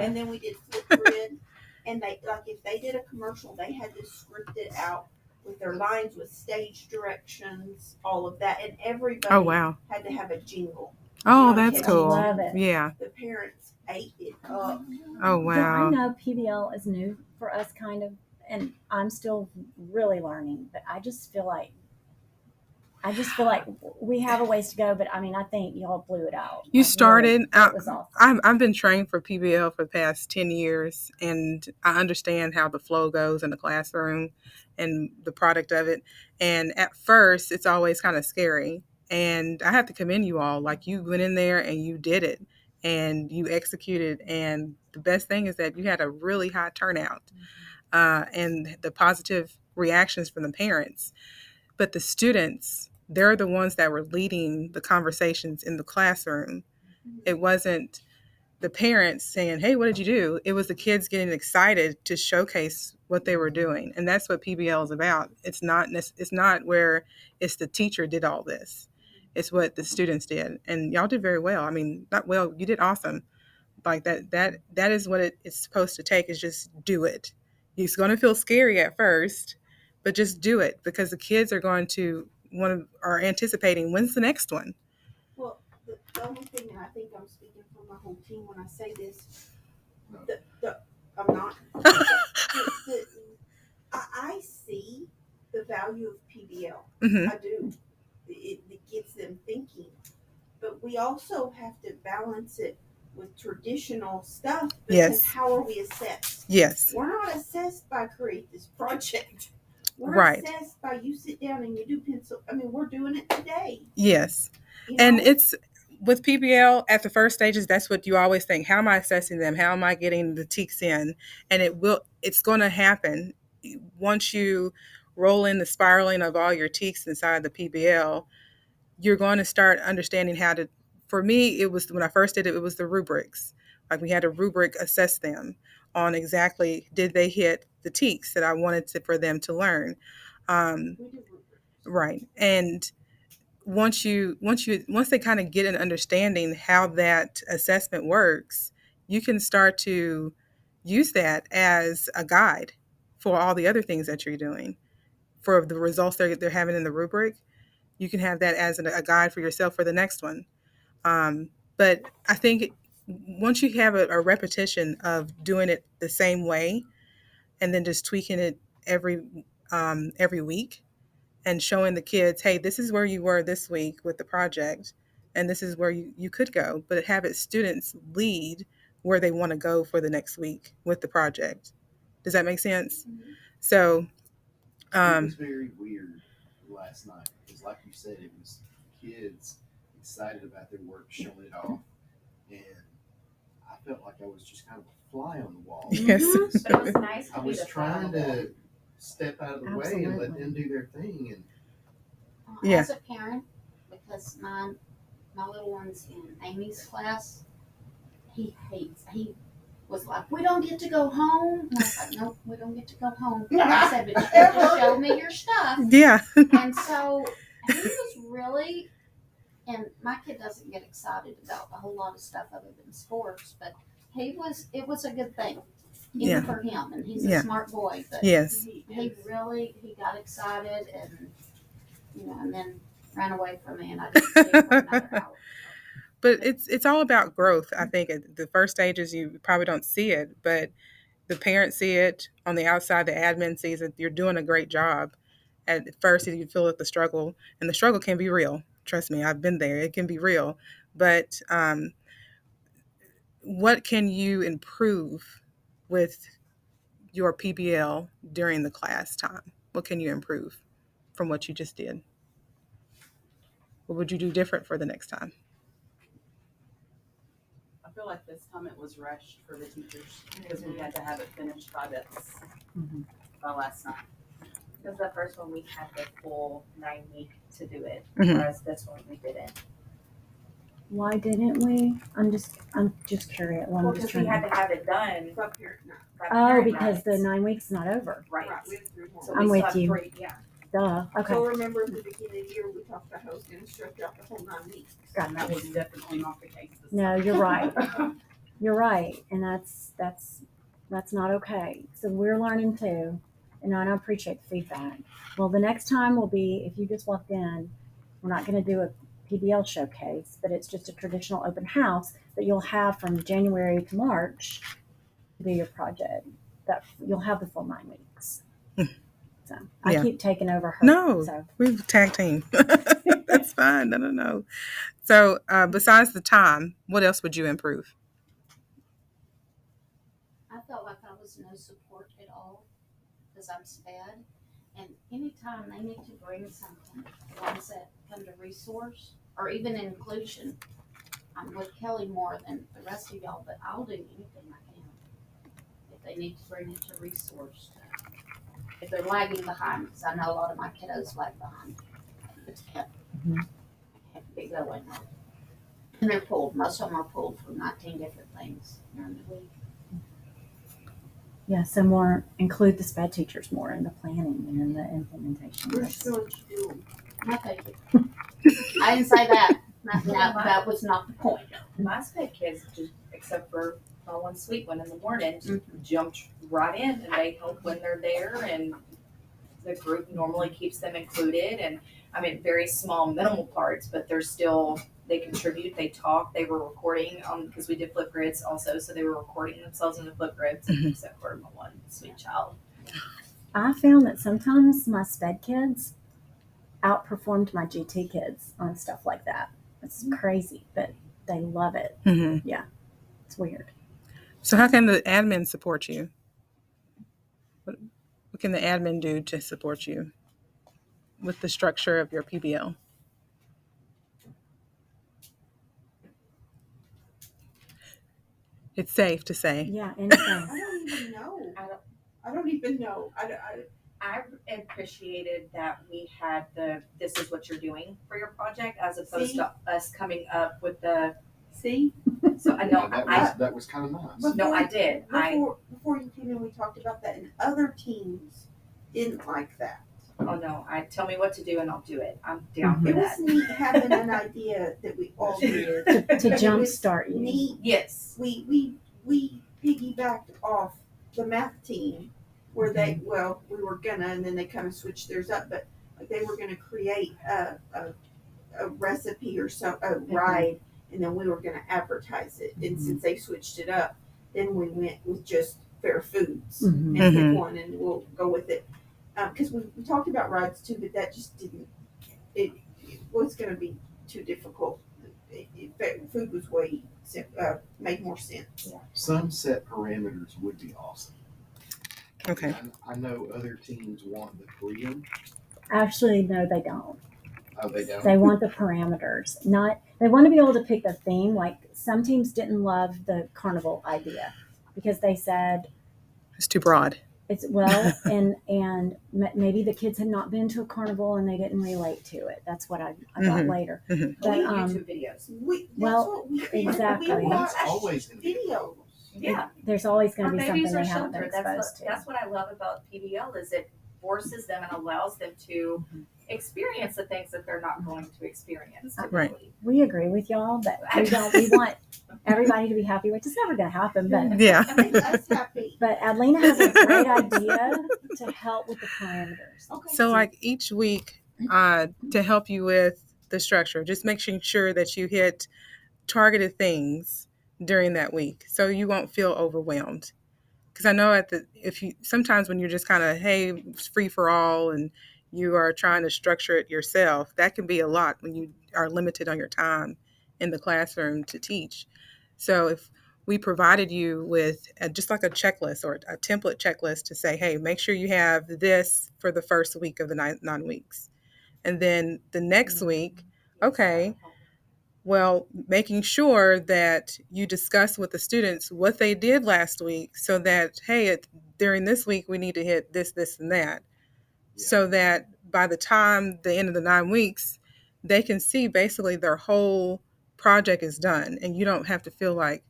and then we did Flipgrid, and they, like, if they did a commercial, they had to script it out with their lines, with stage directions, all of that, and everybody had to have a jingle. Oh, that's cool. I love it. Yeah. The parents ate it up. Oh, wow. I know PBL is new for us, kind of, and I'm still really learning, but I just feel like we have a ways to go, but I mean, I think y'all blew it out. You started. Really, it was awesome. I've been trained for PBL for the past 10 years, and I understand how the flow goes in the classroom and the product of it. And at first, it's always kind of scary. And I have to commend you all. Like, you went in there and you did it, and you executed. And the best thing is that you had a really high turnout, and the positive reactions from the parents. But the students, they're the ones that were leading the conversations in the classroom. It wasn't the parents saying, hey, what did you do? It was the kids getting excited to showcase what they were doing. And that's what PBL is about. It's not where it's the teacher did all this. It's what the students did. And y'all did very well. I mean, not well, you did awesome. Like that is what it's supposed to take, is just do it. It's going to feel scary at first, but just do it, because the kids are going to are anticipating, when's the next one? Well, the only thing, and I think I'm speaking for my whole team when I say this, I'm not. I see the value of PBL. Mm-hmm. I do. It gets them thinking, but we also have to balance it with traditional stuff, because how are we assessed? Yes. We're not assessed by create this project. We're assessed by you sit down and you do pencil. I mean, we're doing it today. Yes. You know? And it's with PBL at the first stages, that's what you always think. How am I assessing them? How am I getting the teaks in? And it's going to happen once you roll in the spiraling of all your teaks inside the PBL. You're going to start understanding how to. For me, it was when I first did it. It was the rubrics. Like, we had a rubric assess them on exactly, did they hit the teaks that I wanted for them to learn. Right. And once they kind of get an understanding how that assessment works, you can start to use that as a guide for all the other things that you're doing. For the results they're having in the rubric, you can have that as a guide for yourself for the next one. But I think once you have a repetition of doing it the same way, and then just tweaking it every week, and showing the kids, hey, this is where you were this week with the project, and this is where you could go, but have it students lead where they want to go for the next week with the project. Does that make sense? Mm-hmm. So it was very weird last night, because like you said, it was kids excited about their work, showing it off, and I felt like I was just kind of a fly on the wall. Yes. But it was nice to I was trying to step out of the way and let them do their thing. And as a parent, because my little one's in Amy's class, he was like, we don't get to go home. And I was like, nope, we don't get to go home. And I said, but you have to show me your stuff. Yeah. And so he was really, and my kid doesn't get excited about a whole lot of stuff other than sports, but it was a good thing. Even for him, and he's a smart boy, but he got excited, and and then ran away from me, and I didn't see him for another hour. But it's all about growth. I think at the first stages you probably don't see it, but the parents see it on the outside. The admin sees it. You're doing a great job. At first, you feel like the struggle, and the struggle can be real. Trust me, I've been there. It can be real. But what can you improve with your PBL during the class time? What can you improve from what you just did? What would you do different for the next time? I feel like this time it was rushed for the teachers, because we had to have it finished by last night. Because the first one we had the full 9 week to do it, Mhm. whereas this one we didn't. Why didn't we? I'm just curious. Well, Well, because we had to have it done. Up here, no. Oh, because the 9 weeks is not over. Right. We have 3 more. So I'm we with still you. have 3, yeah. Duh. Okay. So remember at the beginning of the year, we talked about how I was going to stretch out the whole 9 weeks. Got That you. was definitely not the case this No, time. you're right. You're right, and that's not okay. So we're learning too, and I appreciate the feedback. Well, the next time will be if you just walked in. We're not going to do a PBL showcase, but it's just a traditional open house that you'll have from January to March to do your project. That you'll have the full 9 weeks. So I Yeah. keep taking over her. No, So we tag team. That's fine. No. So besides the time, what else would you improve? I felt like I was no support at all because I'm sped. And anytime they need to bring something, the ones that come to resource or even inclusion, I'm with Kelly more than the rest of y'all, but I'll do anything I can if they need to bring it to resource. If they're lagging behind, because I know a lot of my kiddos lag behind. It's kept be going. And they're pulled. Most of them are pulled from 19 different things during the week. yeah, so more include the SPED teachers more in the planning and in the implementation. We're still going to do No, thank you. I didn't say that. That was not the point. My sped kids, just except for my one sweet one in the morning, jumped right in and they help when they're there, and the group normally keeps them included. And I mean, very small, minimal parts, but they're still, they contribute, they talk, they were recording because we did flip grids also, so they were recording themselves in the flip grids, except for my one sweet child. I found that sometimes my SPED kids outperformed my GT kids on stuff like that. It's crazy, but they love it. Mm-hmm. Yeah, it's weird. So how can the admin support you? What can the admin do to support you with the structure of your PBL? It's safe to say. Yeah, anything. I don't even know. I don't even know. I appreciated that we had this is what you're doing for your project as opposed to us coming up with the. So I know that was kind of nice. Before, no, I did. Before you came in, we talked about that, and other teams didn't like that. Oh no! Tell me what to do and I'll do it. I'm down for It that. was neat having an idea that we all did to jumpstart you. Neat. Yes. We piggybacked off the math team where we were gonna, and then they kind of switched theirs up, but like they were gonna create a recipe or a ride, and then we were gonna advertise it. And since they switched it up, then we went with just fair foods and pick one, and we'll go with it. Because we talked about rides too, but that just didn't. It was going to be too difficult. Food was made more sense. Yeah. Some set parameters would be awesome. Okay. I know other teams want the freedom. Actually, no, they don't. Oh, they don't. They want the parameters. They want to be able to pick a theme. Like some teams didn't love the carnival idea because they said it's too broad. It's and maybe the kids had not been to a carnival and they didn't relate to it. That's what I got later. But YouTube videos. Exactly. We watch always videos. Yeah, there's always going to be something babies they are haven't been sheltered. exposed to. That's what I love about PBL is it forces them and allows them to experience the things that they're not going to experience typically. Right. We agree with y'all, but we want everybody to be happy, which is never going to happen. But yeah. Us happy. But Adelina has a great idea to help with the parameters. Okay. So like each week, to help you with the structure, just making sure that you hit targeted things during that week, so you won't feel overwhelmed. Because I know sometimes when you're just kind of, hey, it's free for all, and you are trying to structure it yourself, that can be a lot when you are limited on your time in the classroom to teach. So if we provided you with just like a checklist or a template checklist to say, hey, make sure you have this for the first week of the 9 weeks. And then the next week, okay, well, making sure that you discuss with the students what they did last week so that, hey, during this week, we need to hit this, this, and that. Yeah. So that by the time the end of the 9 weeks, they can see basically their whole project is done. And you don't have to feel like,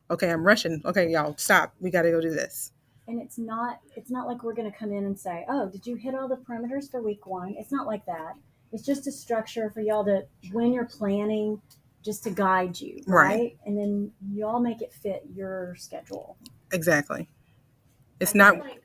okay, I'm rushing. Okay, y'all, stop. We got to go do this. And it's not like we're going to come in and say, oh, did you hit all the parameters for week 1? It's not like that. It's just a structure for y'all to, when you're planning just to guide you, Right. right? And then you all make it fit your schedule. Exactly. It's I not. feel like